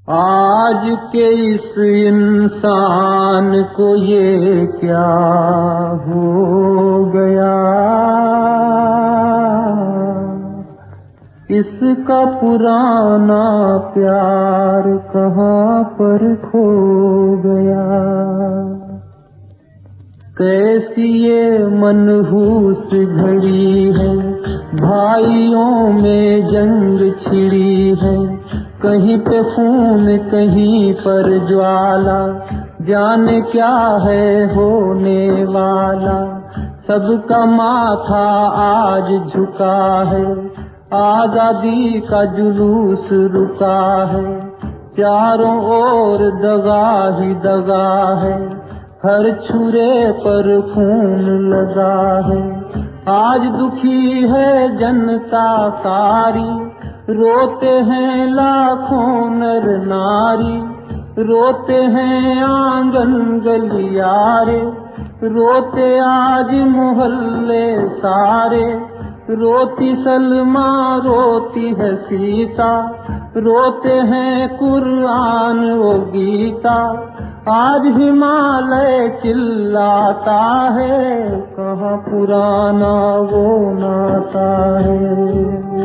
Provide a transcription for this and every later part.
आज के इस इंसान को ये क्या हो गया, इसका पुराना प्यार कहाँ पर खो गया। कैसी ये मनहूस घड़ी है, भाइयों में जंग छिड़ी है, कहीं पे खून कहीं पर ज्वाला, जाने क्या है होने वाला। सबका माथा आज झुका है, आजादी का जुलूस रुका है, चारों ओर दगा ही दगा है, हर छुरे पर खून लगा है। आज दुखी है जनता सारी, रोते हैं लाखों नर नारी, रोते हैं आंगन गलियारे, रोते आज मोहल्ले सारे, रोती सलमा रोती है सीता, रोते हैं कुरान वो गीता। आज हिमालय चिल्लाता है, कहाँ पुराना वो नाता है।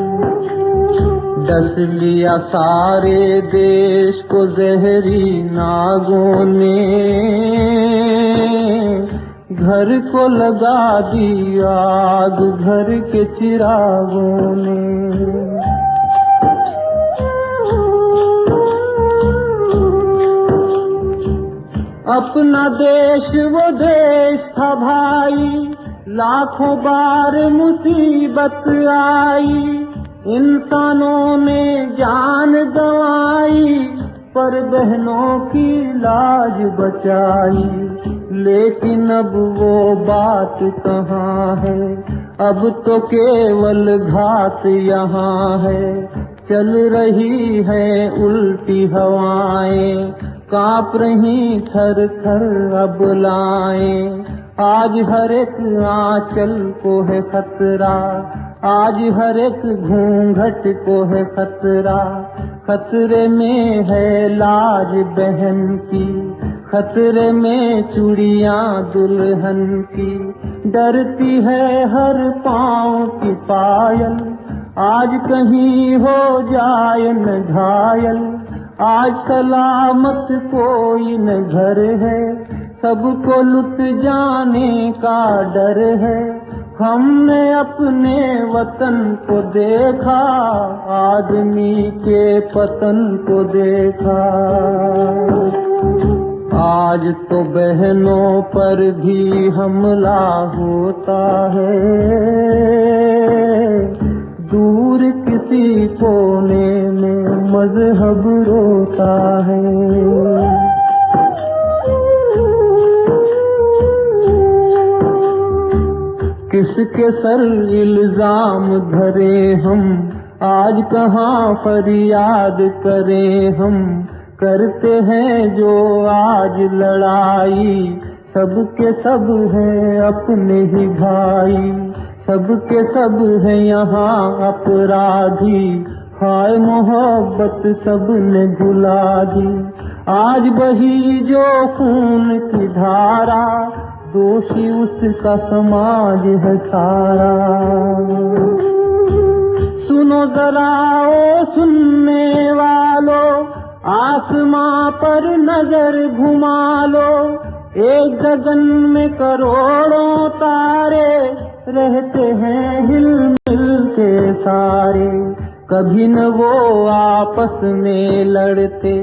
डस लिया सारे देश को जहरी नागों ने, घर को लगा दी आग घर के चिरागों ने। अपना देश वो देश था भाई, लाखों बार मुसीबत आई, इंसानों ने जान गंवाई, पर बहनों की लाज बचाई। लेकिन अब वो बात कहाँ है, अब तो केवल घात यहाँ है। चल रही है उल्टी हवाएं, कांप रही थर थर अबलाएं। आज हर एक आंचल को है खतरा, आज हर एक घूंघट को है खतरा। खतरे में है लाज बहन की, खतरे में चूड़ियां दुल्हन की, डरती है हर पाँव की पायल, आज कहीं हो जाए न घायल। आज सलामत कोई न घर है, सबको लुट जाने का डर है। हमने अपने वतन को देखा, आदमी के पतन को देखा। आज तो बहनों पर भी हमला होता है, दूर किसी कोने में मजहब रोता है। किसके सर इल्जाम धरे हम, आज कहाँ फरियाद करें हम। करते हैं जो आज लड़ाई, सबके सब हैं अपने ही भाई, सबके सब हैं यहाँ अपराधी। हाय मोहब्बत सबने भुला दी, आज बही जो खून की धारा, दोषी उसका समाज है सारा। सुनो जरा ओ सुनने वालों, आसमां पर नजर घुमा लो। एक गगन में करोड़ों तारे, रहते हैं हिल मिल के सारे। कभी न वो आपस में लड़ते,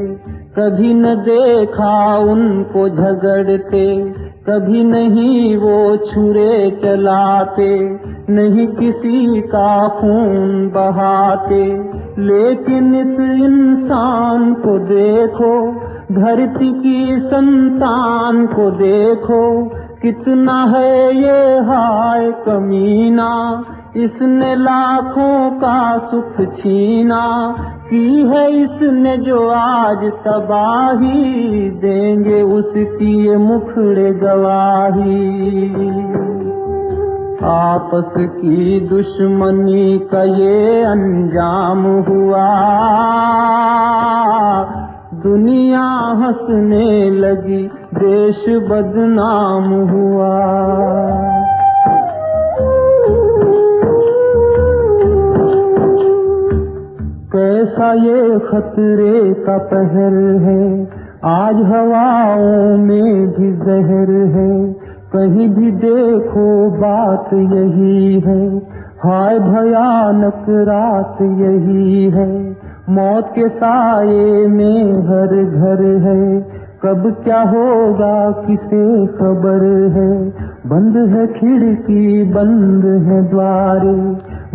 कभी न देखा उनको झगड़ते, कभी नहीं वो छुरे चलाते, नहीं किसी का खून बहाते। लेकिन इस इंसान को देखो, धरती की संतान को देखो, कितना है ये हाय कमीना। इसने लाखों का सुख छीना, की है इसने जो आज तबाही, देंगे उसकी ये मुखड़े गवाही। आपस की दुश्मनी का ये अंजाम हुआ, हंसने लगी, देश बदनाम हुआ। कैसा ये खतरे का पहर है, आज हवाओं में भी जहर है। कहीं भी देखो बात यही है, हाय भयानक रात यही है। मौत के साये में हर घर है, कब क्या होगा किसे खबर है। बंद है खिड़की बंद है द्वारे,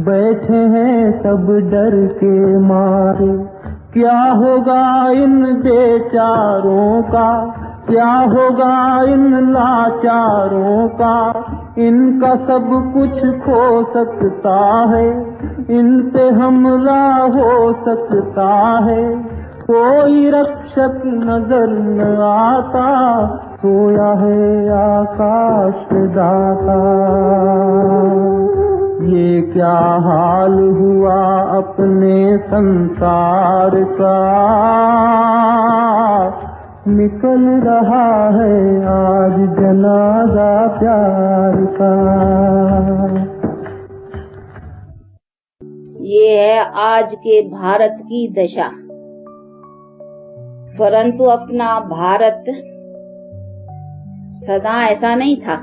बैठे हैं सब डर के मारे। क्या होगा इन बेचारों का, क्या होगा इन लाचारों का। इनका सब कुछ खो सकता है, इन पे हमला हो सकता है। कोई रक्षक नजर न आता, सोया है आकाश दाता। ये क्या हाल हुआ अपने संसार का, निकल रहा है आज जनाजा प्यार का। ये है आज के भारत की दशा। परंतु अपना भारत सदा ऐसा नहीं था,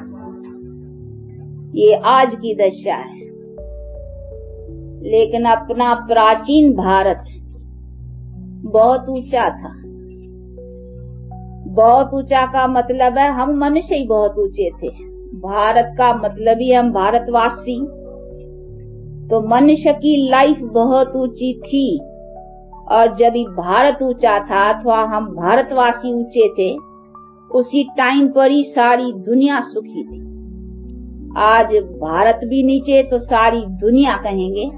ये आज की दशा है। लेकिन अपना प्राचीन भारत बहुत ऊंचा था। बहुत ऊंचा का मतलब है हम मनुष्य ही बहुत ऊंचे थे। भारत का मतलब ही हम भारतवासी। तो मनुष्य की लाइफ बहुत ऊंची थी, और जब भारत ऊंचा था अथवा हम भारतवासी ऊंचे थे, उसी टाइम पर ही सारी दुनिया सुखी थी। आज भारत भी नीचे तो सारी दुनिया कहेंगे।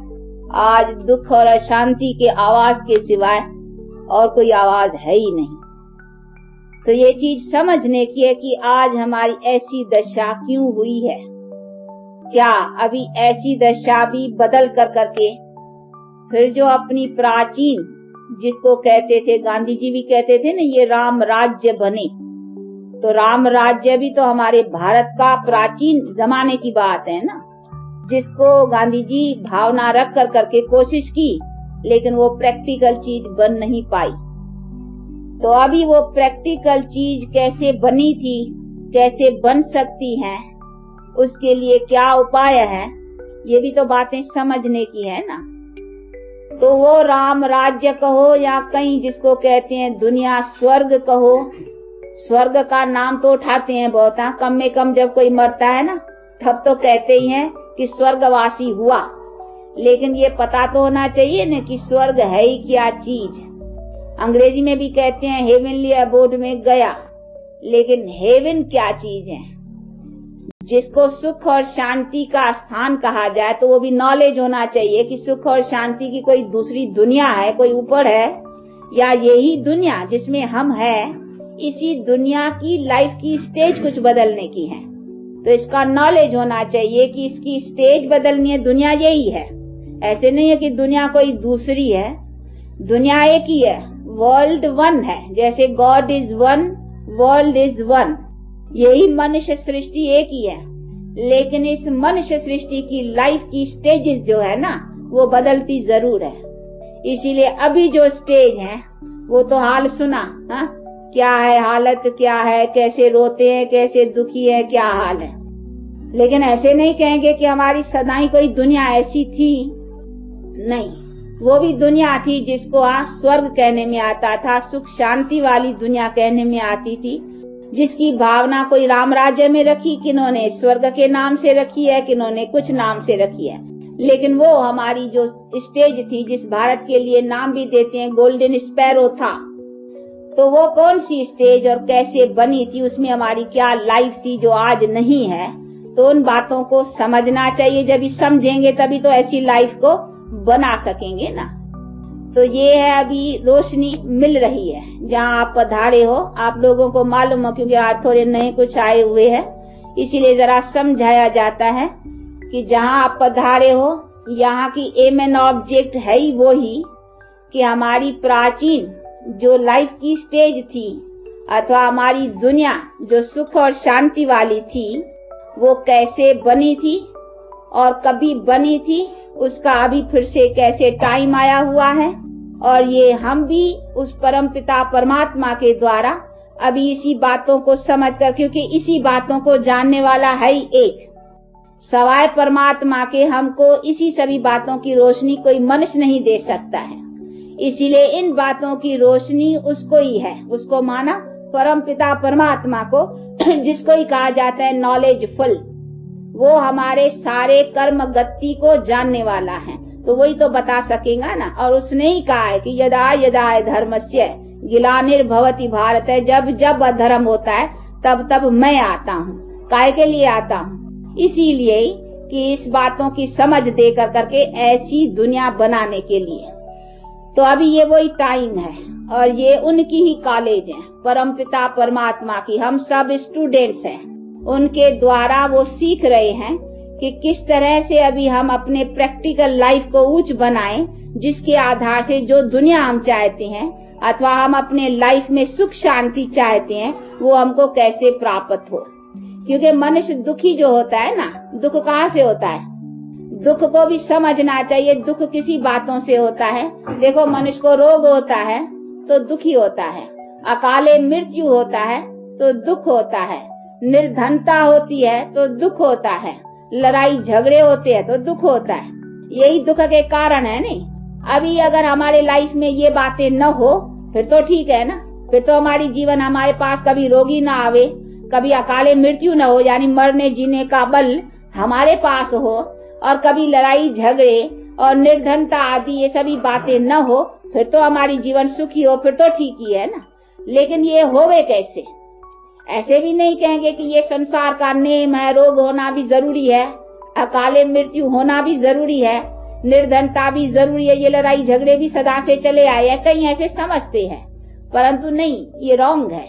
आज दुख और अशांति के आवाज के सिवाय और कोई आवाज है ही नहीं। तो ये चीज समझने की है कि आज हमारी ऐसी दशा क्यों हुई है। क्या अभी ऐसी दशा भी बदल कर करके फिर जो अपनी प्राचीन, जिसको कहते थे, गांधी जी भी कहते थे ना, ये राम राज्य बने। तो राम राज्य भी तो हमारे भारत का प्राचीन जमाने की बात है ना, जिसको गांधी जी भावना रख कर करके कोशिश की, लेकिन वो प्रैक्टिकल चीज बन नहीं पाई। तो अभी वो प्रैक्टिकल चीज कैसे बनी थी, कैसे बन सकती है, उसके लिए क्या उपाय है, ये भी तो बातें समझने की है ना। तो वो राम राज्य कहो या कहीं जिसको कहते हैं दुनिया स्वर्ग कहो, स्वर्ग का नाम तो उठाते हैं बहुत, कम में कम जब कोई मरता है ना तब तो कहते ही हैं कि स्वर्गवासी हुआ। लेकिन ये पता तो होना चाहिए ना कि स्वर्ग है ही क्या चीज। अंग्रेजी में भी कहते हैं हेवनली अबोर्ड में गया, लेकिन हेवन क्या चीज है। जिसको सुख और शांति का स्थान कहा जाए तो वो भी नॉलेज होना चाहिए कि सुख और शांति की कोई दूसरी दुनिया है, कोई ऊपर है, या यही दुनिया जिसमें हम हैं, इसी दुनिया की लाइफ की स्टेज कुछ बदलने की है। तो इसका नॉलेज होना चाहिए कि इसकी स्टेज बदलनी है, दुनिया यही है। ऐसे नहीं है कि दुनिया कोई दूसरी है, दुनिया एक ही है, वर्ल्ड वन है। जैसे God is one, world is one, यही मनुष्य सृष्टि एक ही है। लेकिन इस मनुष्य सृष्टि की लाइफ की स्टेजेस जो है ना, वो बदलती जरूर है। इसीलिए अभी जो स्टेज है वो तो हाल सुना, हा? क्या है हालत, क्या है, कैसे रोते हैं, कैसे दुखी है, क्या हाल है। लेकिन ऐसे नहीं कहेंगे कि हमारी सदाई कोई दुनिया ऐसी थी, नहीं। वो भी दुनिया थी जिसको आज स्वर्ग कहने में आता था, सुख शांति वाली दुनिया कहने में आती थी, जिसकी भावना कोई राम राज्य में रखी, किन्होंने स्वर्ग के नाम से रखी है, किन्होंने कुछ नाम से रखी है। लेकिन वो हमारी जो स्टेज थी, जिस भारत के लिए नाम भी देते हैं गोल्डन स्पैरो था, तो वो कौन सी स्टेज और कैसे बनी थी, उसमें हमारी क्या लाइफ थी जो आज नहीं है। तो उन बातों को समझना चाहिए। जब भी समझेंगे तभी तो ऐसी लाइफ को बना सकेंगे ना। तो ये है अभी रोशनी मिल रही है जहाँ आप पधारे हो। आप लोगों को मालूम हो, क्योंकि आज थोड़े नए कुछ आए हुए हैं, इसीलिए जरा समझाया जाता है कि जहाँ आप पधारे हो यहाँ की एम एंड ऑब्जेक्ट है ही वो ही कि हमारी प्राचीन जो लाइफ की स्टेज थी, अथवा हमारी दुनिया जो सुख और शांति वाली थी वो कैसे बनी थी और कभी बनी थी, उसका अभी फिर से कैसे टाइम आया हुआ है। और ये हम भी उस परमपिता परमात्मा के द्वारा अभी इसी बातों को समझकर, क्योंकि इसी बातों को जानने वाला है ही एक, सवाए परमात्मा के हमको इसी सभी बातों की रोशनी कोई मनुष्य नहीं दे सकता है। इसीलिए इन बातों की रोशनी उसको ही है, उसको माना परमपिता परमात्मा को, जिसको ही कहा जाता है नॉलेजफुल। वो हमारे सारे कर्म गति को जानने वाला है, तो वही तो बता सकेगा ना। और उसने ही कहा है कि यदा यदा धर्मस्य ग्लानिर्भवति भारत, जब जब अधर्म होता है तब तब मैं आता हूँ। काहे के लिए आता हूँ? इसीलिए कि इस बातों की समझ दे करके ऐसी दुनिया बनाने के लिए। तो अभी ये वही टाइम है और ये उनकी ही कॉलेज है, परमपिता परमात्मा की। हम सब स्टूडेंट्स हैं, उनके द्वारा वो सीख रहे हैं कि किस तरह से अभी हम अपने प्रैक्टिकल लाइफ को ऊंच बनाएं, जिसके आधार से जो दुनिया हम चाहते हैं अथवा हम अपने लाइफ में सुख शांति चाहते हैं वो हमको कैसे प्राप्त हो। क्योंकि मनुष्य दुखी जो होता है ना, दुख कहाँ से होता है? दुख को भी समझना चाहिए। दुख किसी बातों से होता है। देखो, मनुष्य को रोग होता है तो दुखी होता है, अकाले मृत्यु होता है तो दुख होता है, निर्धनता होती है तो दुख होता है, लड़ाई झगड़े होते हैं तो दुख होता है। यही दुख के कारण है नहीं। अभी अगर हमारे लाइफ में ये बातें न हो फिर तो ठीक है ना, फिर तो हमारी जीवन, हमारे पास कभी रोगी ना आवे, कभी अकाले मृत्यु न हो, यानी मरने जीने का बल हमारे पास हो, और कभी लड़ाई झगड़े और निर्धनता आदि ये सभी बातें न हो, फिर तो हमारी जीवन सुखी हो, फिर तो ठीक ही है ना। लेकिन ये होवे कैसे? ऐसे भी नहीं कहेंगे कि ये संसार का नेम है, रोग होना भी जरूरी है, अकाले मृत्यु होना भी जरूरी है, निर्धनता भी जरूरी है, ये लड़ाई झगड़े भी सदा से चले आए हैं, कहीं ऐसे समझते हैं। परंतु नहीं, ये रॉन्ग है।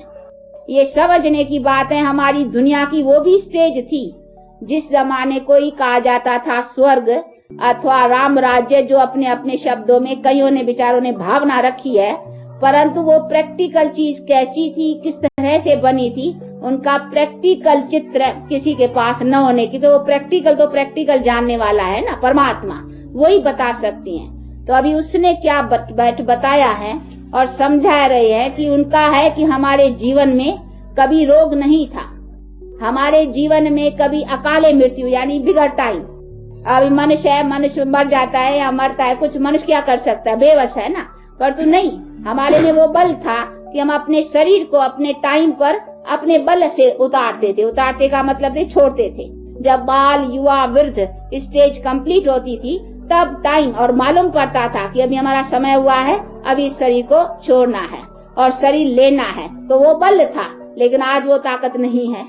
ये समझने की बात है। हमारी दुनिया की वो भी स्टेज थी जिस जमाने को ही कहा जाता था स्वर्ग अथवा राम राज्य, जो अपने अपने शब्दों में कईयों ने विचारों ने भावना रखी है। परंतु वो प्रैक्टिकल चीज कैसी थी, किस तरह से बनी थी, उनका प्रैक्टिकल चित्र किसी के पास न होने की, तो वो प्रैक्टिकल जानने वाला है ना, परमात्मा, वही बता सकती हैं। तो अभी उसने क्या बताया है और समझा रहे हैं कि उनका है कि हमारे जीवन में कभी रोग नहीं था, हमारे जीवन में कभी अकाले मृत्यु यानी बिगड़ टाइम। अभी मनुष्य है, मनुष्य मर जाता है या मरता है, कुछ मनुष्य क्या कर सकता है, बेबस है ना। पर तो नहीं, हमारे में वो बल था कि हम अपने शरीर को अपने टाइम पर अपने बल से उतारते थे। उतारते का मतलब छोड़ते थे। जब बाल युवा वृद्ध स्टेज कंप्लीट होती थी तब टाइम और मालूम पड़ता था कि अभी हमारा समय हुआ है, अभी इस शरीर को छोड़ना है और शरीर लेना है, तो वो बल था। लेकिन आज वो ताकत नहीं है।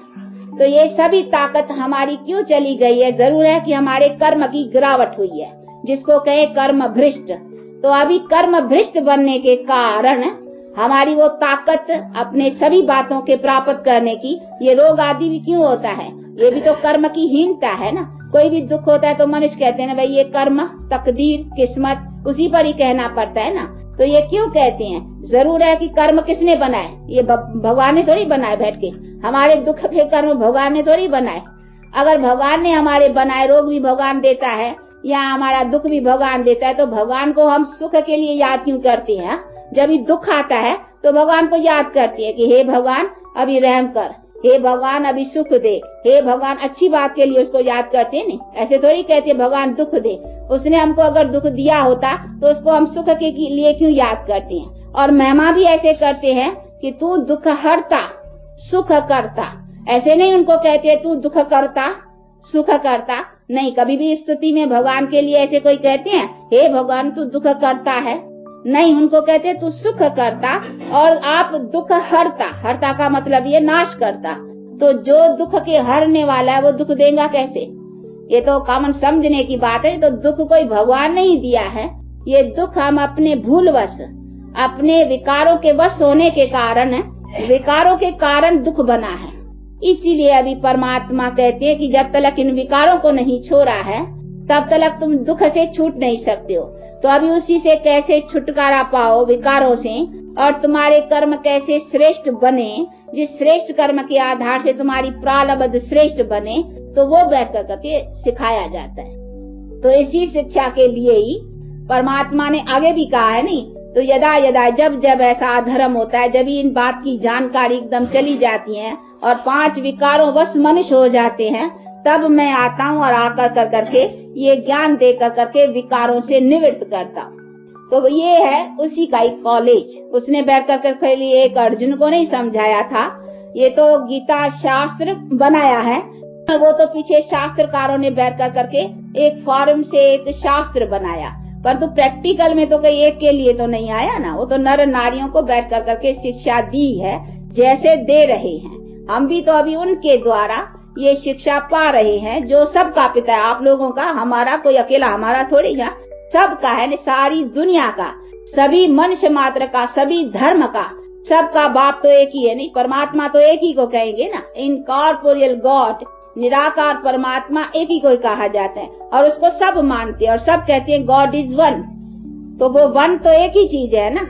तो ये सभी ताकत हमारी क्यों चली गई है? जरूर है कि हमारे कर्म की गिरावट हुई है, जिसको कहे कर्म भ्रष्ट। तो अभी कर्म भ्रष्ट बनने के कारण हमारी वो ताकत अपने सभी बातों के प्राप्त करने की, ये रोग आदि भी क्यों होता है? ये भी तो कर्म की हीनता है ना। कोई भी दुख होता है तो मनुष्य कहते हैं ना, भाई ये कर्म, तकदीर, किस्मत, उसी पर ही कहना पड़ता है ना। तो ये क्यों कहते हैं? जरूर है कि कर्म किसने बनाए? ये भगवान ने थोड़ी बनाए बैठ के। हमारे दुख के कर्म भगवान ने थोड़ी बनाए। अगर भगवान ने हमारे बनाए, रोग भी भगवान देता है या हमारा दुख भी भगवान देता है, तो भगवान को हम सुख के लिए याद क्यों करते हैं? जब भी दुख आता है तो भगवान को याद करती है कि हे भगवान अभी रहम कर, हे भगवान अभी सुख दे, हे भगवान, अच्छी बात के लिए उसको याद करते हैं। नहीं, ऐसे थोड़ी कहते भगवान दुख दे। उसने हमको अगर दुख दिया होता तो उसको हम सुख के लिए क्यों याद करते हैं? और महिमा भी ऐसे करते हैं कि तू दुख हरता सुख करता। ऐसे नहीं उनको कहते तू दुख करता सुख करता, नहीं। कभी भी स्तुति में भगवान के लिए ऐसे कोई कहते हैं हे भगवान तू दुख करता है? नहीं, उनको कहते तू सुख करता और आप दुख हरता। हरता का मतलब ये नाश करता। तो जो दुख के हरने वाला है वो दुख देगा कैसे? ये तो कॉमन समझने की बात है। तो दुख कोई भगवान नहीं दिया है, ये दुख हम अपने भूलवश, अपने विकारों के वश होने के कारण, विकारों के कारण दुख बना है। इसीलिए अभी परमात्मा कहते हैं कि जब तक इन विकारों को नहीं छोड़ा है तब तक तुम दुख से छूट नहीं सकते हो। तो अभी उसी से कैसे छुटकारा पाओ विकारों से? और तुम्हारे कर्म कैसे श्रेष्ठ बने, जिस श्रेष्ठ कर्म के आधार से तुम्हारी प्रारब्ध श्रेष्ठ बने, तो वो बैठ कर करके सिखाया जाता है। तो इसी शिक्षा के लिए ही परमात्मा ने आगे भी कहा है नहीं, तो यदा यदा जब जब ऐसा अधर्म होता है, जब इन बात की जानकारी एकदम चली जाती है और 5 विकारों वश मनुष्य हो जाते हैं, तब मैं आता हूँ और आकर कर करके ये ज्ञान दे कर करके विकारों से निवृत्त करता हूँ। तो ये है उसी का एक कॉलेज। उसने बैठ कर के लिए एक अर्जुन को नहीं समझाया था, ये तो गीता शास्त्र बनाया है, वो तो पीछे शास्त्रकारों ने बैठ कर करके एक फॉर्म से एक शास्त्र बनाया, परंतु प्रैक्टिकल में तो कहीं एक के लिए तो नहीं आया ना। वो तो नर नारियों को बैठ कर करके शिक्षा दी है, जैसे दे रहे हैं। हम भी तो अभी उनके द्वारा ये शिक्षा पा रहे हैं, जो सबका पिता है, आप लोगों का, हमारा कोई अकेला हमारा थोड़ी है, सबका है, सारी दुनिया का, सभी मनुष्य मात्र का, सभी धर्म का, सबका बाप तो एक ही है नहीं, परमात्मा तो एक ही को कहेंगे ना। इनकॉर्पोरियल गॉड, निराकार परमात्मा एक ही को कहा जाता है, और उसको सब मानते हैं और सब कहते हैं गॉड इज वन। तो वो वन तो एक ही चीज है ना,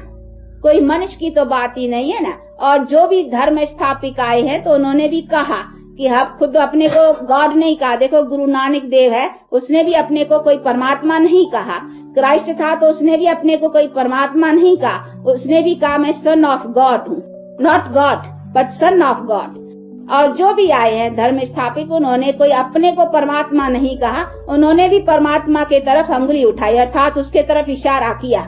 कोई मनुष्य की तो बात ही नहीं है ना। और जो भी धर्म स्थापिकाएं हैं तो उन्होंने भी कहा कि हम खुद अपने को गॉड नहीं कहा। देखो गुरु नानक देव है, उसने भी अपने को कोई परमात्मा नहीं कहा। क्राइस्ट था तो उसने भी अपने को कोई परमात्मा नहीं कहा, उसने भी कहा मैं सन ऑफ गॉड हूँ, not God but son of God. और जो भी आए हैं धर्म स्थापित, उन्होंने कोई अपने को परमात्मा नहीं कहा, उन्होंने भी परमात्मा के तरफ अंगुली उठाई, अर्थात उसके तरफ इशारा किया।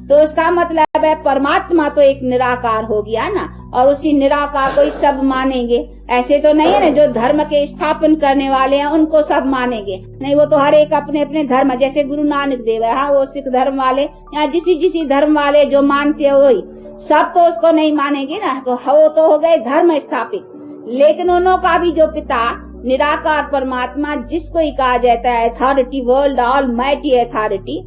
तो इसका मतलब है परमात्मा तो एक निराकार हो गया ना, और उसी निराकार को ही सब मानेंगे। ऐसे तो नहीं है ना जो धर्म के स्थापन करने वाले हैं उनको सब मानेंगे, नहीं, वो तो हर एक अपने अपने धर्म, जैसे गुरु नानक देव है, हाँ वो सिख धर्म वाले या जिसी धर्म वाले जो मानते हैं वही, सब तो उसको नहीं मानेंगे ना। तो वो तो हो गए धर्म स्थापित। लेकिन उन्हों का भी जो पिता निराकार परमात्मा, जिसको ही कहा जाता है authority, world all mighty authority,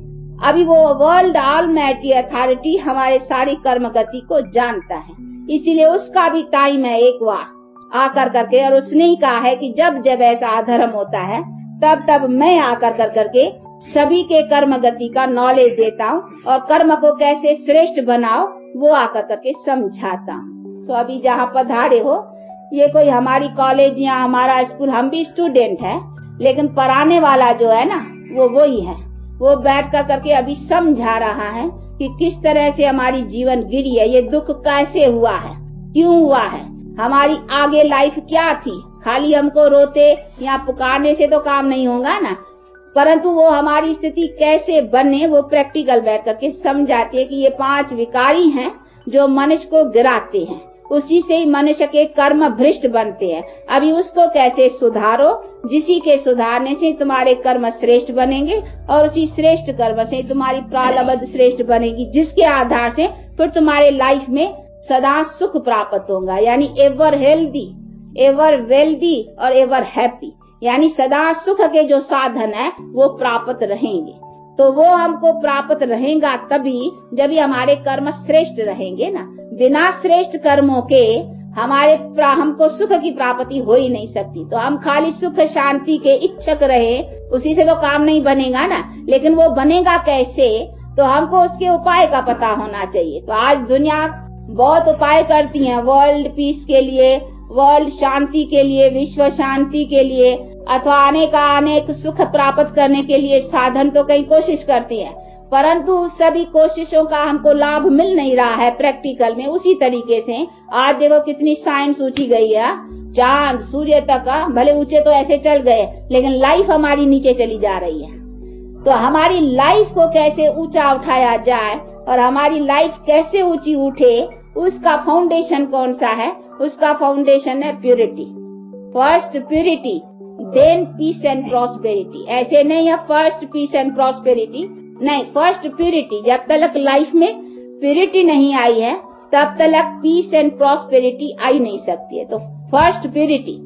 अभी वो वर्ल्ड ऑल माइटी अथॉरिटी हमारे सारी कर्म गति को जानता है, इसीलिए उसका भी टाइम है एक बार आकर करके, और उसने ही कहा है कि जब जब ऐसा अधर्म होता है तब तब मैं आकर कर करके सभी के कर्म गति का नॉलेज देता हूँ, और कर्म को कैसे श्रेष्ठ बनाओ वो आकर करके समझाता हूँ। तो अभी जहाँ पधारे हो, ये कोई हमारी कॉलेज या हमारा स्कूल, हम भी स्टूडेंट है, लेकिन पढ़ाने वाला जो है ना वो वही है। वो बैठ कर करके अभी समझा रहा है कि किस तरह से हमारी जीवन गिरी है, ये दुख कैसे हुआ है, क्यों हुआ है, हमारी आगे लाइफ क्या थी। खाली हमको रोते या पुकारने से तो काम नहीं होगा ना, परंतु वो हमारी स्थिति कैसे बने वो प्रैक्टिकल बैठ करके समझाती है कि ये 5 विकारी हैं जो मनुष्य को गिराते हैं, उसी से ही मनुष्य के कर्म भ्रष्ट बनते हैं। अभी उसको कैसे सुधारो, जिसी के सुधारने से तुम्हारे कर्म श्रेष्ठ बनेंगे, और उसी श्रेष्ठ कर्म से तुम्हारी प्रारब्ध श्रेष्ठ बनेगी, जिसके आधार से फिर तुम्हारे लाइफ में सदा सुख प्राप्त होगा, यानी एवर हेल्दी, एवर वेल्दी और एवर हैप्पी, यानी सदा सुख के जो साधन है वो प्राप्त रहेंगे। तो वो हमको प्राप्त रहेगा तभी जब हमारे कर्म श्रेष्ठ रहेंगे ना। बिना श्रेष्ठ कर्मों के हमको सुख की प्राप्ति हो ही नहीं सकती। तो हम खाली सुख शांति के इच्छुक रहे, उसी से तो काम नहीं बनेगा ना। लेकिन वो बनेगा कैसे, तो हमको उसके उपाय का पता होना चाहिए। तो आज दुनिया बहुत उपाय करती है वर्ल्ड पीस के लिए, वर्ल्ड शांति के लिए, विश्व शांति के लिए, अथवा अनेक सुख प्राप्त करने के लिए साधन तो कई कोशिश करती है, परंतु सभी कोशिशों का हमको लाभ मिल नहीं रहा है प्रैक्टिकल में। उसी तरीके से आज देखो कितनी साइंस ऊंची गई है, चांद सूर्य तक, भले ऊंचे तो ऐसे चल गए, लेकिन लाइफ हमारी नीचे चली जा रही है। तो हमारी लाइफ को कैसे ऊंचा उठाया जाए और हमारी लाइफ कैसे ऊंची उठे, उसका फाउंडेशन कौन सा है? उसका फाउंडेशन है purity. First purity, then peace and prosperity. ऐसे नहीं है फर्स्ट पीस एंड प्रॉस्पेरिटी, नहीं, फर्स्ट प्योरिटी। जब तक लाइफ में प्योरिटी नहीं आई है तब तक पीस एंड प्रॉस्पेरिटी आई नहीं सकती है। तो फर्स्ट प्योरिटी,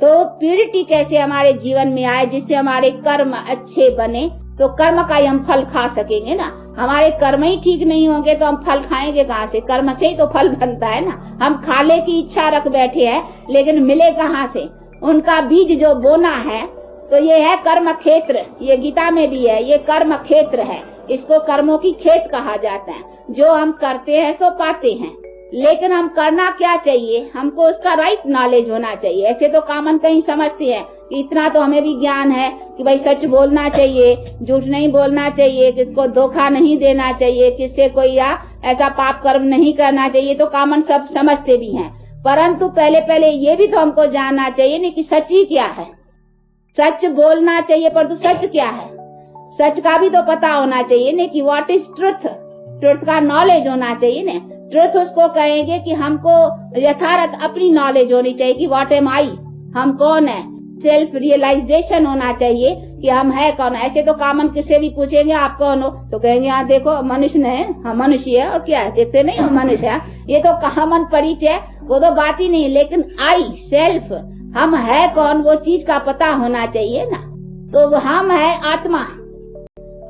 तो प्योरिटी कैसे हमारे जीवन में आए जिससे हमारे कर्म अच्छे बने, तो कर्म का ही हम फल खा सकेंगे ना। हमारे कर्म ही ठीक नहीं होंगे तो हम फल खाएंगे कहाँ से? कर्म से ही तो फल बनता है ना। हम खाने की इच्छा रख बैठे हैं लेकिन मिले कहाँ से? उनका बीज जो बोना है, तो ये है कर्म क्षेत्र, ये गीता में भी है, ये कर्म क्षेत्र है। इसको कर्मों की खेत कहा जाता है। जो हम करते हैं सो पाते हैं, लेकिन हम करना क्या चाहिए, हमको उसका राइट नॉलेज होना चाहिए। ऐसे तो कॉमन कहीं समझते हैं कि इतना तो हमें भी ज्ञान है कि भाई सच बोलना चाहिए, झूठ नहीं बोलना चाहिए, किसको धोखा नहीं देना चाहिए, किससे कोई या ऐसा पाप कर्म नहीं करना चाहिए, तो कॉमन सब समझते भी हैं। परंतु पहले ये भी तो हमको जानना चाहिए नहीं कि सच ही क्या है। सच बोलना चाहिए, परंतु सच क्या है, सच का भी तो पता होना चाहिए न कि व्हाट इज ट्रुथ। ट्रुथ का नॉलेज होना चाहिए न। ट्रुथ उसको कहेंगे कि हमको यथार्थ अपनी नॉलेज होनी चाहिए कि व्हाट एम आई, हम कौन है। सेल्फ रियलाइजेशन होना चाहिए कि हम है कौन। ऐसे तो कॉमन किससे भी पूछेंगे आप कौन हो, तो कहेंगे हाँ देखो मनुष्य है, हाँ मनुष्य है, और क्या है, देखते नहीं हो मनुष्य है। ये तो कॉमन परिचय, वो तो बात ही नहीं। लेकिन आई सेल्फ, हम है कौन, वो चीज का पता होना चाहिए ना। तो हम है आत्मा,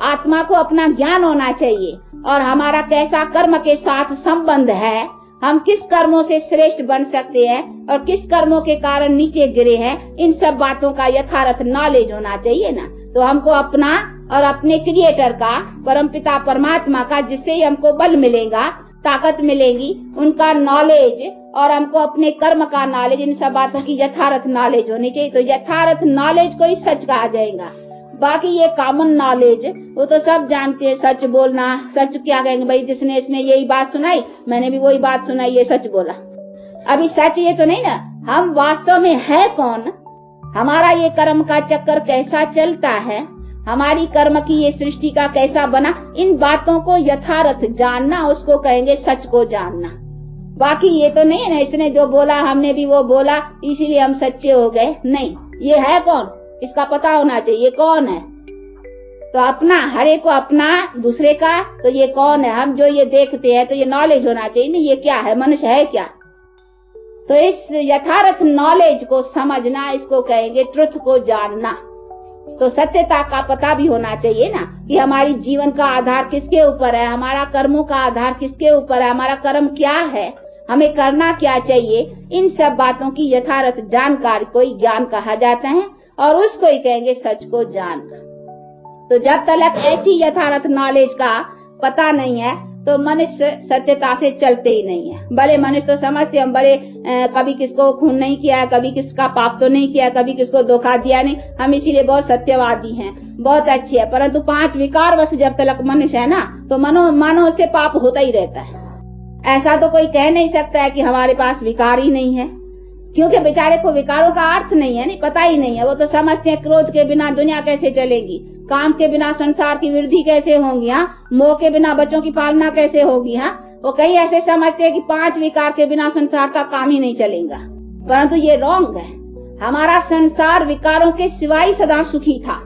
आत्मा को अपना ज्ञान होना चाहिए, और हमारा कैसा कर्म के साथ संबंध है, हम किस कर्मों से श्रेष्ठ बन सकते हैं और किस कर्मों के कारण नीचे गिरे हैं, इन सब बातों का यथार्थ नॉलेज होना चाहिए ना। तो हमको अपना और अपने क्रिएटर का, परमपिता परमात्मा का, जिससे ही हमको बल मिलेगा, ताकत मिलेगी, उनका नॉलेज, और हमको अपने कर्म का नॉलेज, इन सब बातों की यथार्थ नॉलेज होनी चाहिए। तो यथार्थ नॉलेज को ही सच कहा जाएगा। बाकी ये कॉमन नॉलेज वो तो सब जानते हैं, सच बोलना, सच क्या कहेंगे भाई जिसने इसने यही बात सुनाई, मैंने भी वही बात सुनाई, ये सच बोला। अभी सच ये तो नहीं ना, हम वास्तव में है कौन, हमारा ये कर्म का चक्कर कैसा चलता है, हमारी कर्म की ये सृष्टि का कैसा बना, इन बातों को यथार्थ जानना, उसको कहेंगे सच को जानना। बाकी ये तो नहीं है ना, इसने जो बोला हमने भी वो बोला इसीलिए हम सच्चे हो गए, नहीं। ये है कौन, इसका पता होना चाहिए कौन है। तो अपना, हर एक को अपना, दूसरे का, तो ये कौन है, हम जो ये देखते हैं तो ये नॉलेज होना चाहिए ना, ये क्या है, मनुष्य है क्या। तो इस यथार्थ नॉलेज को समझना, इसको कहेंगे ट्रुथ को जानना। तो सत्यता का पता भी होना चाहिए ना कि हमारी जीवन का आधार किसके ऊपर है, हमारा कर्मों का आधार किसके ऊपर है, हमारा कर्म क्या है, हमें करना क्या चाहिए। इन सब बातों की यथार्थ जानकारी को ही ज्ञान कहा जाता है, और उसको ही कहेंगे सच को जानना। तो जब तक ऐसी यथार्थ नॉलेज का पता नहीं है तो मनुष्य सत्यता से चलते ही नहीं है। भले मनुष्य तो समझते हम बड़े कभी किसको खून नहीं किया, कभी किसका पाप तो नहीं किया, कभी किसको धोखा दिया नहीं, हम इसीलिए बहुत सत्यवादी हैं, बहुत अच्छे है। परंतु 5 विकार वश जब तक मनुष्य है ना, तो मानो से पाप होता ही रहता है। ऐसा तो कोई कह नहीं सकता है कि हमारे पास विकार ही नहीं है, क्योंकि बेचारे को विकारों का अर्थ नहीं है, नहीं पता ही नहीं है। वो तो समझते हैं क्रोध के बिना दुनिया कैसे चलेगी, काम के बिना संसार की वृद्धि कैसे होगी, मोह के बिना बच्चों की पालना कैसे होगी। वो कहीं ऐसे समझते हैं कि 5 विकार के बिना संसार का काम ही नहीं चलेगा, परंतु ये रॉन्ग है। हमारा संसार विकारों के सिवाय सदा सुखी था,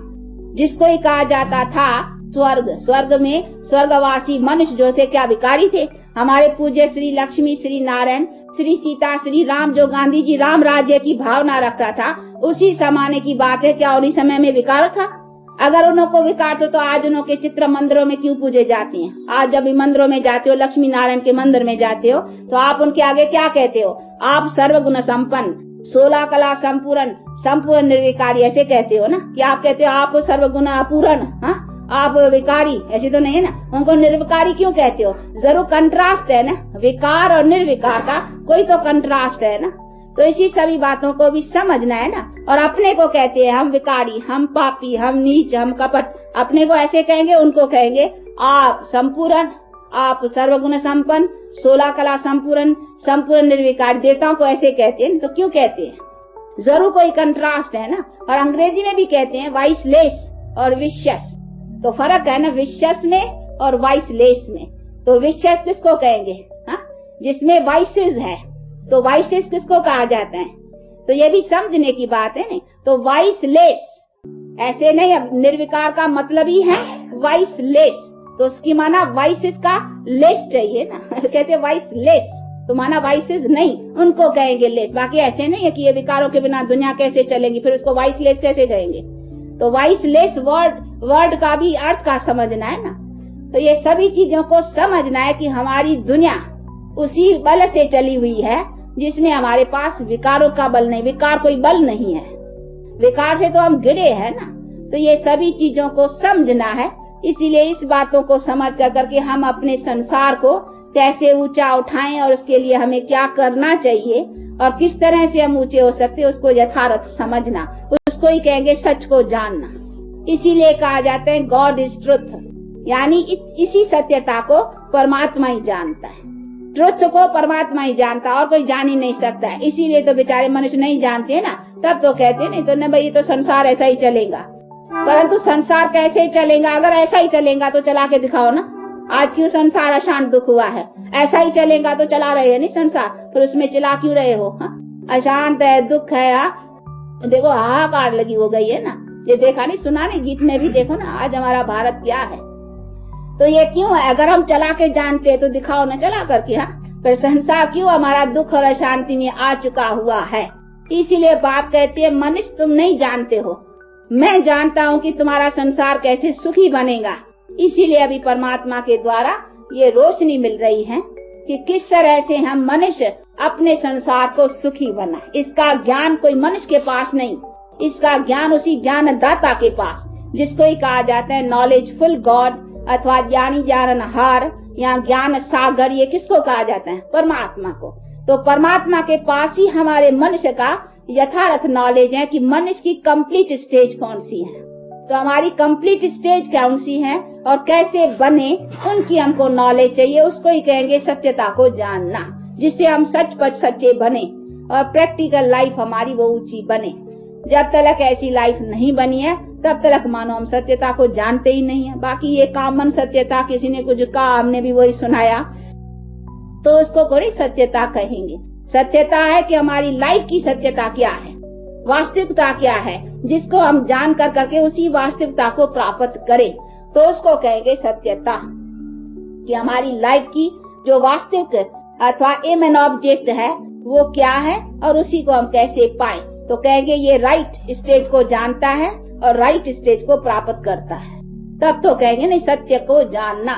जिसको ही कहा जाता था स्वर्ग। स्वर्ग में स्वर्गवासी मनुष्य जो थे क्या विकारी थे। हमारे पूज्य श्री लक्ष्मी, श्री नारायण, श्री सीता, श्री राम, जो गांधी जी राम राज्य की भावना रखता था, उसी जमाने की बात है। क्या उन्हीं समय में विकार था? अगर उनको विकार तो आज उनके चित्र मंदिरों में क्यों पूजे जाते हैं? आज जब मंदिरों में जाते हो, लक्ष्मी नारायण के मंदिर में जाते हो, तो आप उनके आगे क्या कहते हो? आप सर्वगुण संपन्न, 16 कला संपूर्ण, संपूर्ण निर्विकारी, ऐसे कहते हो ना। क्या आप कहते हो आप सर्वगुण अपूर्ण, आप विकारी? ऐसे तो नहीं है ना। उनको निर्विकारी क्यों कहते हो? जरूर कंट्रास्ट है ना, विकार और निर्विकार का कोई तो कंट्रास्ट है ना। तो इसी सभी बातों को भी समझना है ना। और अपने को कहते हैं हम विकारी, हम पापी, हम नीच, हम कपट। अपने को ऐसे कहेंगे, उनको कहेंगे आप संपूर्ण, आप सर्वगुण संपन्न, 16 कला संपूर्ण, संपूर्ण निर्विकार। देवताओं को ऐसे कहते हैं, तो क्यों कहते हैं? जरूर कोई कंट्रास्ट है ना। और अंग्रेजी में भी कहते हैं वाइसलेस और विशस, तो फर्क है ना विशस में और वाइसलेस में। तो विशस किसको कहेंगे? जिसमें वाइसेस है, तो वाइसेस किसको कहा जाता है? तो ये भी समझने की बात है। नहीं तो वाइसलेस ऐसे नहीं, अब निर्विकार का मतलब ही है वाइसलेस, तो उसकी माना वाइसेस का लेस चाहिए ना। कहते वाइसलेस तो माना वाइसेस नहीं, उनको कहेंगे लेस। बाकी ऐसे नहीं है कि ये विकारों के बिना दुनिया कैसे चलेगी, फिर उसको वाइसलेस कैसे कहेंगे? तो वाइसलेस वर्ड का भी अर्थ का समझना है ना। तो ये सभी चीजों को समझना है कि हमारी दुनिया उसी बल से चली हुई है जिसमें हमारे पास विकारों का बल नहीं। विकार कोई बल नहीं है, विकार से तो हम गिरे हैं ना। तो ये सभी चीजों को समझना है, इसीलिए इस बातों को समझ कर करके हम अपने संसार को कैसे ऊंचा उठाएं और उसके लिए हमें क्या करना चाहिए और किस तरह से हम ऊंचे हो सकते हैं, उसको यथार्थ समझना, उसको ही कहेंगे सच को जानना। इसीलिए कहा जाता है गॉड इज ट्रुथ, यानी इसी सत्यता को परमात्मा ही जानता है। ट्रुथ को परमात्मा ही जानता, और कोई जान ही नहीं सकता है। इसीलिए तो बेचारे मनुष्य नहीं जानते ना, तब तो कहते नहीं तो न भाई ये तो संसार ऐसा ही चलेगा। परंतु संसार कैसे चलेगा? अगर ऐसा ही चलेगा तो चला के दिखाओ ना। आज क्यों संसार अशांत दुख हुआ है? ऐसा ही चलेगा तो चला रहे हैं नहीं संसार, फिर उसमें चला क्यों रहे हो? अशांत है, दुख है, देखो हाहाकार लगी हो गई है ना। ये देखा नहीं, सुना नहीं, गीत में भी देखो ना आज हमारा भारत क्या है। तो ये क्यों है? अगर हम चला के जानते तो दिखाओ ना चला करके। फिर संसार क्यों हमारा दुख और अशांति में आ चुका हुआ है? इसीलिए बाप कहते हैं मनुष्य तुम नहीं जानते हो, मैं जानता हूँ कि तुम्हारा संसार कैसे सुखी बनेगा। इसीलिए अभी परमात्मा के द्वारा ये रोशनी मिल रही है कि किस तरह से हम मनुष्य अपने संसार को सुखी बनाए। इसका ज्ञान कोई मनुष्य के पास नहीं, इसका ज्ञान उसी ज्ञान दाता के पास, जिसको ही कहा जाता है नॉलेजफुल गॉड अथवा ज्ञानी जाननहार या ज्ञान सागर। ये किसको कहा जाता है? परमात्मा को। तो परमात्मा के पास ही हमारे मनुष्य का यथार्थ नॉलेज है कि मनुष्य की कंप्लीट स्टेज कौन सी है। तो हमारी कंप्लीट स्टेज कौन सी है और कैसे बने, उनकी हमको नॉलेज चाहिए। उसको ही कहेंगे सत्यता को जानना, जिससे हम सच पर सच्चे बने और प्रैक्टिकल लाइफ हमारी वो ऊंची बने। जब तक ऐसी लाइफ नहीं बनी है तब तक मानो हम सत्यता को जानते ही नहीं है। बाकी ये कॉमन सत्यता, किसी ने कुछ कहा हमने भी वही सुनाया, तो उसको थोड़ी सत्यता कहेंगे। सत्यता है कि हमारी लाइफ की सत्यता क्या है, वास्तविकता क्या है, जिसको हम जान कर करके उसी वास्तविकता को प्राप्त करें, तो उसको कहेंगे सत्यता। कि हमारी लाइफ की जो वास्तविक अथवा एम एंड ऑब्जेक्ट है वो क्या है और उसी को हम कैसे पाए। तो कहेंगे ये राइट स्टेज को जानता है और राइट स्टेज को प्राप्त करता है, तब तो कहेंगे नहीं सत्य को जानना।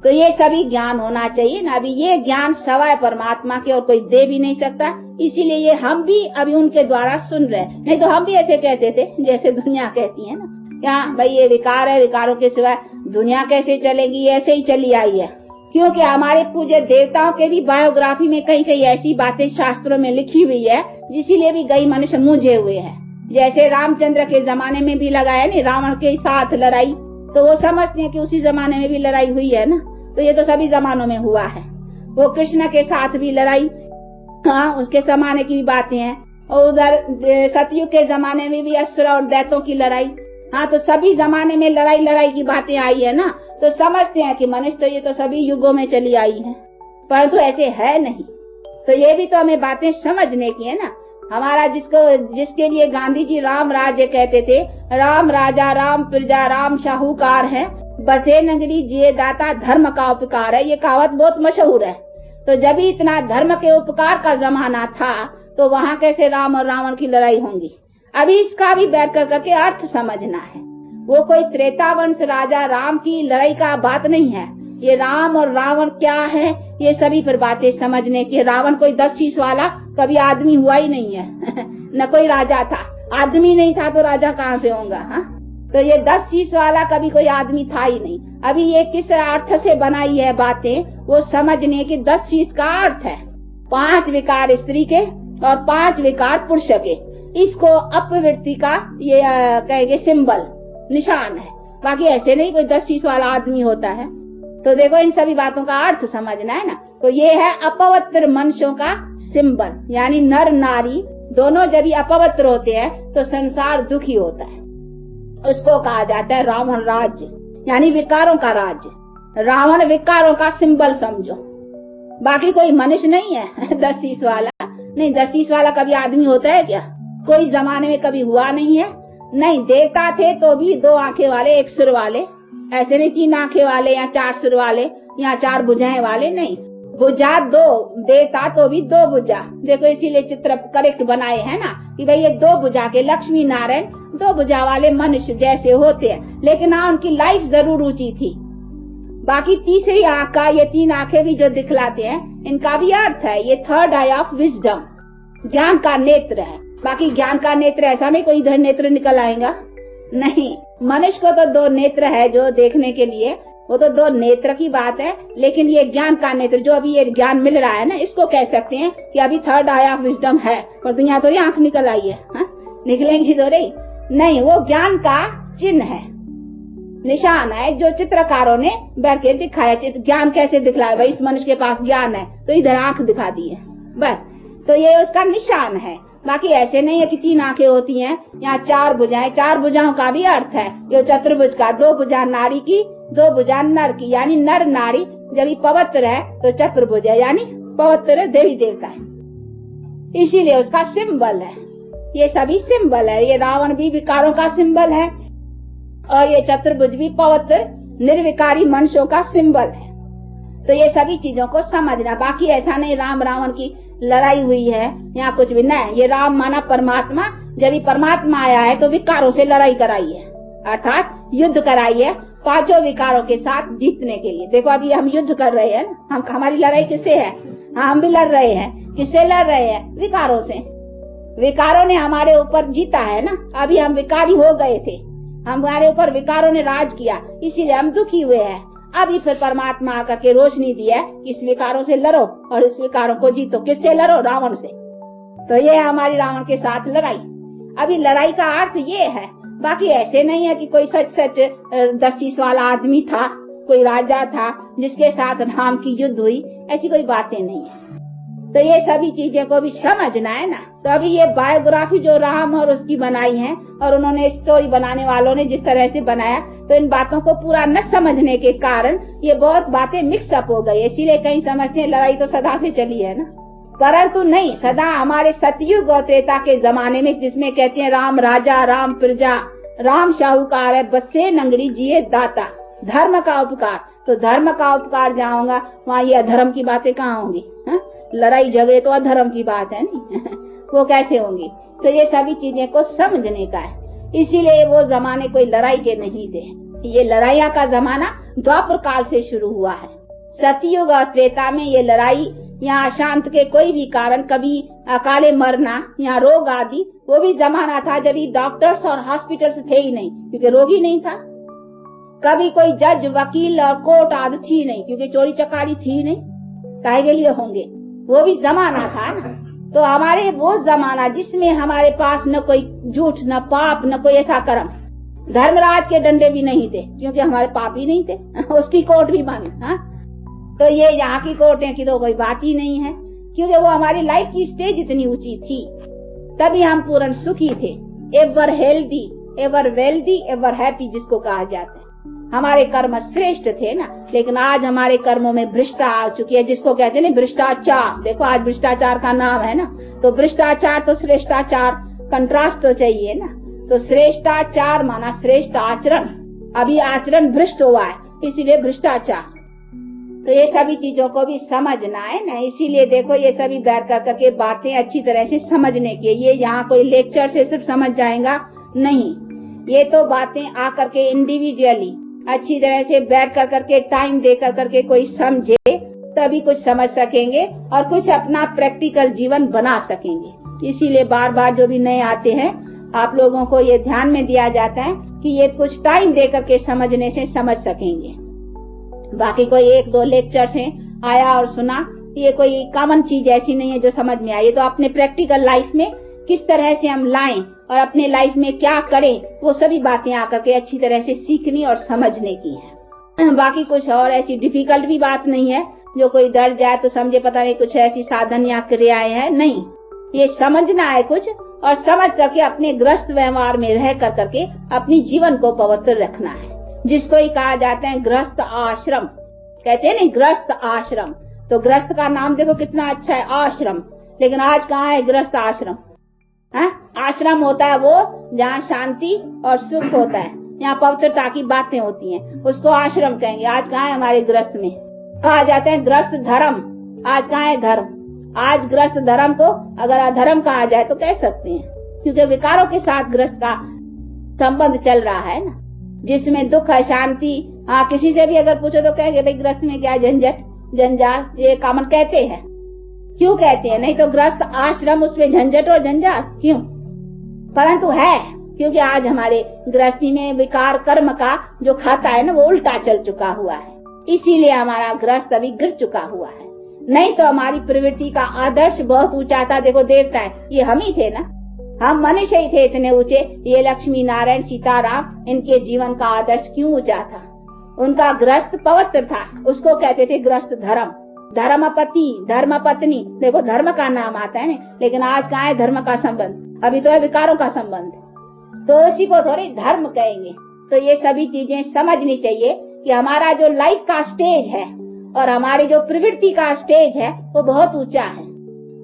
तो ये सभी ज्ञान होना चाहिए ना। अभी ये ज्ञान सवाय परमात्मा के और कोई दे भी नहीं सकता। इसीलिए ये हम भी अभी उनके द्वारा सुन रहे, नहीं तो हम भी ऐसे कहते थे जैसे दुनिया कहती है ना, क्या भाई ये विकार है, विकारों के सिवाय दुनिया कैसे चलेगी, ऐसे ही चली आई है। क्योंकि हमारे पूज्य देवताओं के भी बायोग्राफी में कई कई ऐसी बातें शास्त्रों में लिखी हुई है, जिसीलिए भी कई मनुष्य मूझे हुए हैं। जैसे रामचंद्र के जमाने में भी लगाया नहीं, रावण के साथ लड़ाई, तो वो समझते हैं कि उसी जमाने में भी लड़ाई हुई है ना, तो ये तो सभी जमानों में हुआ है। वो कृष्ण के साथ भी लड़ाई, हाँ उसके जमाने की भी बातें हैं। और उधर सतयुग के जमाने में भी असुर और दैत्यों की लड़ाई, हाँ तो सभी जमाने में लड़ाई की बातें आई है ना। तो समझते हैं कि मनुष्य तो ये तो सभी युगों में चली आई है, परंतु ऐसे है नहीं। तो ये भी तो हमें बातें समझने की है ना। हमारा जिसके लिए गांधी जी राम राज्य कहते थे, राम राजा राम प्रजा राम शाहूकार है, बसे नगरी जिये दाता धर्म का उपकार है। ये कहावत बहुत मशहूर है। तो जब भी इतना धर्म के उपकार का जमाना था तो वहाँ कैसे राम और रावण की लड़ाई होंगी। अभी इसका भी बैठ कर करके अर्थ समझना है। वो कोई त्रेता वंश राजा राम की लड़ाई का बात नहीं है। ये राम और रावण क्या है, ये सभी पर बातें समझने की। रावण कोई 10 शीश वाला कभी आदमी हुआ ही नहीं है न कोई राजा था। आदमी नहीं था तो राजा कहाँ से होगा? हाँ तो ये 10 शीश वाला कभी कोई आदमी था ही नहीं। अभी ये किस अर्थ से बनाई है बातें, वो समझने की। 10 शीश का अर्थ है 5 विकार स्त्री के और 5 विकार पुरुष के। इसको अपवृत्ति का ये कहेंगे सिंबल, निशान है। बाकी ऐसे नहीं कोई 10 शीश वाला आदमी होता है। तो देखो इन सभी बातों का अर्थ समझना है ना। तो ये है अपवित्र मनुष्यों का सिंबल, यानी नर नारी दोनों जब भी अपवित्र होते हैं तो संसार दुखी होता है। उसको कहा जाता है रावण राज्य, यानी विकारों का राज्य। रावण विकारों का सिंबल समझो। बाकी कोई मनुष्य नहीं है 10 शीश वाला नहीं। 10 शीश वाला कभी आदमी होता है क्या? कोई जमाने में कभी हुआ नहीं है। नहीं, देवता थे तो भी 2 आंखें वाले 1 सिर वाले, ऐसे नहीं 3 आंखें वाले या 4 सिर वाले या 4 भुजाएं वाले, नहीं। भुजा 2, देवता तो भी 2 भुजा। देखो इसीलिए चित्र करेक्ट बनाए है ना कि भाई ये 2 भुजा के लक्ष्मी नारायण 2 भुजा वाले मनुष्य जैसे होते हैं। लेकिन हाँ उनकी लाइफ जरूर ऊंची थी। बाकी तीसरी आंख का ये 3 आंखें भी जो दिखलाते हैं, इनका भी अर्थ है ये 3rd आई ऑफ विजडम, ज्ञान का नेत्र है। बाकी ज्ञान का नेत्र ऐसा नहीं कोई इधर नेत्र निकल आएगा, नहीं, मनुष्य को तो 2 नेत्र है जो देखने के लिए, वो तो 2 नेत्र की बात है, लेकिन ये ज्ञान का नेत्र जो अभी ये ज्ञान मिल रहा है ना, इसको कह सकते हैं कि अभी 3rd आई ऑफ विजडम है। और दुनिया थोड़ी आंख निकल आई है, निकलेंगी तो रही नहीं, वो ज्ञान का चिन्ह है, निशान है जो चित्रकारों ने बैठ के दिखाया। ज्ञान कैसे दिखलाया भाई, इस मनुष्य के पास ज्ञान है तो इधर आंख दिखा दी है, बस। तो ये उसका निशान है। बाकी ऐसे नहीं है कि 3 आंखें होती हैं, यहाँ 4 भुजाएं। 4 भुजाओं का भी अर्थ है जो चतुर्भुज का, 2 भुजा नारी की, 2 भुजा नर की, यानी नर नारी जब ये पवित्र है तो चतुर्भुज है, यानी पवित्र देवी देवता है, इसीलिए उसका सिंबल है। ये सभी सिंबल है। ये रावण भी विकारों का सिंबल है और ये चतुर्भुज भी पवित्र निर्विकारी मनुष्यों का सिंबल है। तो ये सभी चीजों को समझना। बाकी ऐसा नहीं राम रावण की लड़ाई हुई है, यहाँ कुछ भी नहीं। ये राम माना परमात्मा, जब ये परमात्मा आया है तो विकारों से लड़ाई कराई है, अर्थात युद्ध कराई है 5 विकारों के साथ जीतने के लिए। देखो अभी हम युद्ध कर रहे हैं, हमारी लड़ाई किससे है? हम भी लड़ रहे हैं। किससे लड़ रहे हैं? विकारों से। विकारों ने हमारे ऊपर जीता है ना, अभी हम विकारी हो गए थे, हमारे ऊपर विकारों ने राज किया, इसीलिए हम दुखी हुए हैं। अभी फिर परमात्मा आकर के रोशनी दी है कि इस विकारों से लड़ो और इस विकारों को जीतो। किससे लड़ो? रावण से। तो ये हमारी रावण के साथ लड़ाई। अभी लड़ाई का अर्थ ये है। बाकी ऐसे नहीं है कि कोई सच 10 वाला आदमी था, कोई राजा था जिसके साथ राम की युद्ध हुई, ऐसी कोई बातें नहीं है। तो ये सभी चीजें को भी समझना है ना। तो अभी ये बायोग्राफी जो राम और उसकी बनाई है, और उन्होंने स्टोरी बनाने वालों ने जिस तरह से बनाया, तो इन बातों को पूरा न समझने के कारण ये बहुत बातें मिक्सअप हो गई। इसीलिए कहीं समझते हैं लड़ाई तो सदा से चली है ना, परंतु नहीं। सदा हमारे सतयुग और त्रेता के जमाने में, जिसमें कहते हैं राम राजा, राम प्रजा, राम शाहूकार है, बसे नंगड़ी जिए दाता, धर्म का उपकार। तो धर्म का उपकार जहाँ होगा वहाँ ये अधर्म की बातें कहाँ होंगी? लड़ाई झगड़े तो अधर्म की बात है नहीं वो कैसे होंगी? तो ये सभी चीजें को समझने का है। इसीलिए वो जमाने कोई लड़ाई के नहीं थे। ये लड़ाइया का जमाना द्वापर काल से शुरू हुआ है। सतयुग और त्रेता में ये लड़ाई, यहाँ अशांत के कोई भी कारण, कभी अकाले मरना या रोग आदि, वो भी जमाना था जब डॉक्टर्स और हॉस्पिटल्स थे ही नहीं, क्योंकि रोग ही नहीं था। कभी कोई जज, वकील और कोर्ट आदि थी नहीं, क्योंकि चोरी चकारी थी नहीं, काहे के लिए होंगे? वो भी जमाना था ना। तो हमारे वो जमाना जिसमें हमारे पास न कोई झूठ, न पाप, न कोई ऐसा कर्म। धर्मराज के डंडे भी नहीं थे, क्योंकि हमारे पाप ही नहीं थे उसकी कोर्ट भी बंद। तो ये यहाँ की कोर्टें की तो कोई बात ही नहीं है, क्योंकि वो हमारी लाइफ की स्टेज इतनी ऊंची थी, तभी हम पूर्ण सुखी थे। Ever healthy, ever wealthy, ever happy जिसको कहा जाता है। हमारे कर्म श्रेष्ठ थे ना, लेकिन आज हमारे कर्मों में भ्रष्टा आ चुकी है, जिसको कहते हैं ना भ्रष्टाचार। देखो आज भ्रष्टाचार का नाम है ना, तो भ्रष्टाचार तो श्रेष्ठाचार, कंट्रास्ट तो चाहिए ना। तो श्रेष्ठाचार माना श्रेष्ठ आचरण, अभी आचरण भ्रष्ट हुआ है, इसीलिए भ्रष्टाचार। तो ये सभी चीजों को भी समझना है ना। इसीलिए देखो ये सभी बैठ कर करके बातें अच्छी तरह से समझने की। ये यहाँ कोई लेक्चर से सिर्फ समझ जाएगा नहीं, ये तो बातें आकर के इंडिविजुअली अच्छी तरह से बैठ कर करके टाइम दे कर करके कोई समझे, तभी कुछ समझ सकेंगे और कुछ अपना प्रैक्टिकल जीवन बना सकेंगे। इसीलिए बार बार जो भी नए आते हैं आप लोगों को ये ध्यान में दिया जाता है कि ये कुछ टाइम दे करके समझने से समझ सकेंगे। बाकी कोई 1-2 लेक्चर से आया और सुना, ये कोई कॉमन चीज ऐसी नहीं है जो समझ में आई। तो अपने प्रैक्टिकल लाइफ में किस तरह से हम लाएं और अपने लाइफ में क्या करें, वो सभी बातें आकर के अच्छी तरह से सीखनी और समझने की है। बाकी कुछ और ऐसी डिफिकल्ट भी बात नहीं है जो कोई डर जाए तो समझे पता नहीं कुछ ऐसी साधन या क्रियाएं हैं, नहीं। ये समझना है कुछ, और समझ करके अपने ग्रस्त व्यवहार में रह कर करके अपनी जीवन को पवित्र रखना है, जिसको ही कहा जाता है गृहस्थ आश्रम। कहते हैं ना गृहस्थ आश्रम, तो गृहस्थ का नाम देखो कितना अच्छा है, आश्रम। लेकिन आज कहाँ है गृहस्थ आश्रम? आश्रम होता है वो जहाँ शांति और सुख होता है, यहाँ पवित्रता की बातें होती हैं, उसको आश्रम कहेंगे। आज कहाँ है हमारे गृहस्थ में? कहा जाता है गृहस्थ धर्म। आज कहाँ है धर्म? आज गृहस्थ धर्म को अगर अधर्म कहा जाए तो कह सकते हैं, क्योंकि विकारों के साथ गृहस्थ का संबंध चल रहा है ना, जिसमें दुख है, शांति। किसी से भी अगर पूछो तो कहेंगे भाई गृहस्थ में क्या झंझट जंजाल, ये कॉमन कहते हैं। क्यों कहते हैं? नहीं तो गृहस्थ आश्रम उसमें झंझट और जंजाल क्यों? परंतु है, क्योंकि आज हमारे गृहस्थी में विकार कर्म का जो खाता है ना वो उल्टा चल चुका हुआ है, इसीलिए हमारा गृहस्थ अभी गिर चुका हुआ है। नहीं तो हमारी प्रवृत्ति का आदर्श बहुत ऊंचा था। देखो देवता है ये हम ही थे ना, हम मनुष्य ही थे इतने ऊंचे। ये लक्ष्मी नारायण सीताराम इनके जीवन का आदर्श क्यों ऊंचा था? उनका गृहस्थ पवित्र था, उसको कहते थे गृहस्थ धर्म। धर्मपति धर्म पत्नी, देखो धर्म का नाम आता है ना, लेकिन आज कहाँ है धर्म का संबंध? अभी तो है विकारों का संबंध, तो उसी को थोड़ी धर्म कहेंगे। तो ये सभी चीजें समझनी चाहिए कि हमारा जो लाइफ का स्टेज है और हमारी जो प्रवृत्ति का स्टेज है वो बहुत ऊंचा है।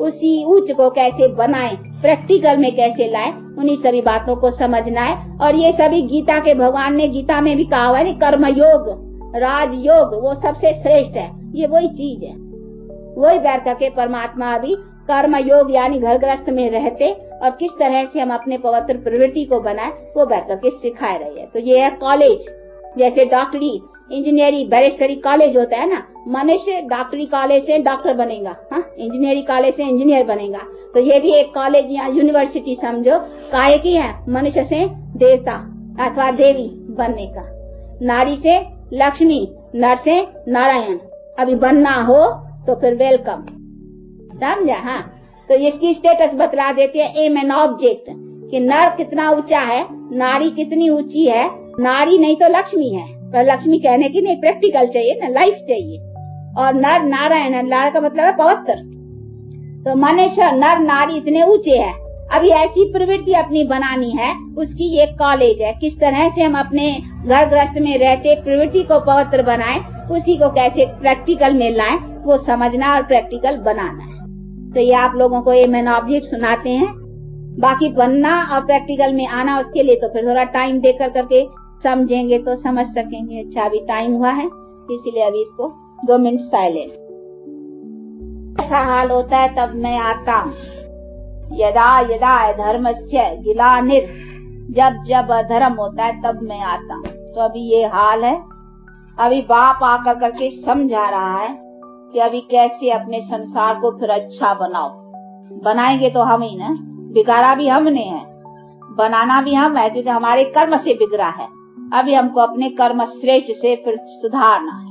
उसी ऊंच को कैसे बनाएं, प्रैक्टिकल में कैसे लाएं, उन्हीं सभी बातों को समझना है। और ये सभी गीता के भगवान ने गीता में भी कहा हुआ है, कर्म योग राजयोग वो सबसे श्रेष्ठ है। ये वही चीज है, वही बैठ करके परमात्मा अभी कर्म योग यानी घर गृहस्थ में रहते और किस तरह से हम अपने पवित्र प्रवृत्ति को बनाए वो बैठ करके सिखा रहे हैं। तो ये है कॉलेज, जैसे डॉक्टरी इंजीनियरिंग बैरिस्टरी कॉलेज होता है ना, मनुष्य डॉक्टरी कॉलेज से डॉक्टर बनेगा, हाँ इंजीनियरिंग कॉलेज से इंजीनियर बनेगा। तो ये भी एक कॉलेज या यूनिवर्सिटी समझो, काहे की है? मनुष्य से देवता अथवा देवी बनने का, नारी से लक्ष्मी, नर से नारायण। अभी बनना हो तो फिर वेलकम, समझा? हाँ, तो इसकी स्टेटस बतला देते हैं एम एंड ऑब्जेक्ट कि नर कितना ऊंचा है, नारी कितनी ऊंची है। नारी नहीं तो लक्ष्मी है, पर लक्ष्मी कहने की नहीं, प्रैक्टिकल चाहिए ना, लाइफ चाहिए। और नर नारायण है, नारायण का मतलब है पवित्र। तो मनुष्य नर नारी इतने ऊंचे हैं। अभी ऐसी प्रवृत्ति अपनी बनानी है, उसकी ये कॉलेज है। किस तरह से हम अपने घर गृहस्थ में रहते प्रवृत्ति को पवित्र बनाएं, उसी को कैसे प्रैक्टिकल में लाएं वो समझना और प्रैक्टिकल बनाना है। तो ये आप लोगों को ये मैन ऑब्जेक्ट सुनाते हैं। बाकी बनना और प्रैक्टिकल में आना उसके लिए तो फिर थोड़ा टाइम देकर करके समझेंगे तो समझ सकेंगे। अच्छा अभी टाइम हुआ है इसीलिए अभी इसको 2 मिनट साइलेंस। ऐसा हाल होता है तब मैं आता हूँ, यदा यदा धर्मस्य गिलानिर, जब जब अधर्म होता है तब मैं आता हूँ। तो अभी ये हाल है। अभी बाप आकर करके समझा रहा है कि अभी कैसे अपने संसार को फिर अच्छा बनाओ। बनाएंगे तो हम ही ना, बिगाड़ा भी हमने है, बनाना भी हम है, क्योंकि हमारे कर्म से बिगड़ा है। अभी हमको अपने कर्म श्रेष्ठ से फिर सुधारना है।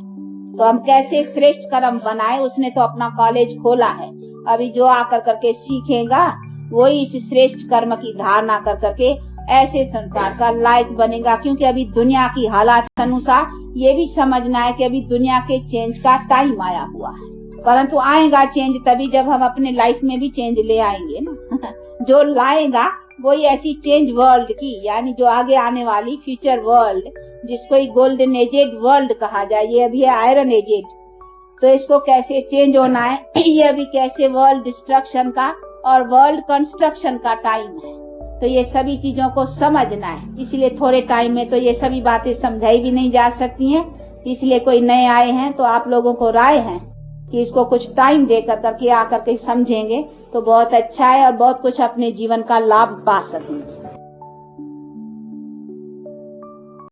तो हम कैसे श्रेष्ठ कर्म बनाए, उसने तो अपना कॉलेज खोला है। अभी जो आकर करके सीखेगा वही इस श्रेष्ठ कर्म की धारणा कर करके ऐसे संसार का लायक बनेगा। क्योंकि अभी दुनिया की हालात अनुसार ये भी समझना है कि अभी दुनिया के चेंज का टाइम आया हुआ है, परंतु आएगा चेंज तभी जब हम अपने लाइफ में भी चेंज ले आएंगे ना। जो लाएगा वही ऐसी चेंज वर्ल्ड की, यानी जो आगे आने वाली फ्यूचर वर्ल्ड, जिसको गोल्डन एजेड वर्ल्ड कहा जाए, ये अभी है आयरन एजेड। तो इसको कैसे चेंज होना है, ये अभी कैसे वर्ल्ड डिस्ट्रक्शन का और वर्ल्ड कंस्ट्रक्शन का टाइम है। तो ये सभी चीजों को समझना है। इसलिए थोड़े टाइम में तो ये सभी बातें समझाई भी नहीं जा सकती हैं। इसलिए कोई नए आए हैं तो आप लोगों को राय है कि इसको कुछ टाइम देकर करके आकर के समझेंगे तो बहुत अच्छा है और बहुत कुछ अपने जीवन का लाभ पा सकेंगे।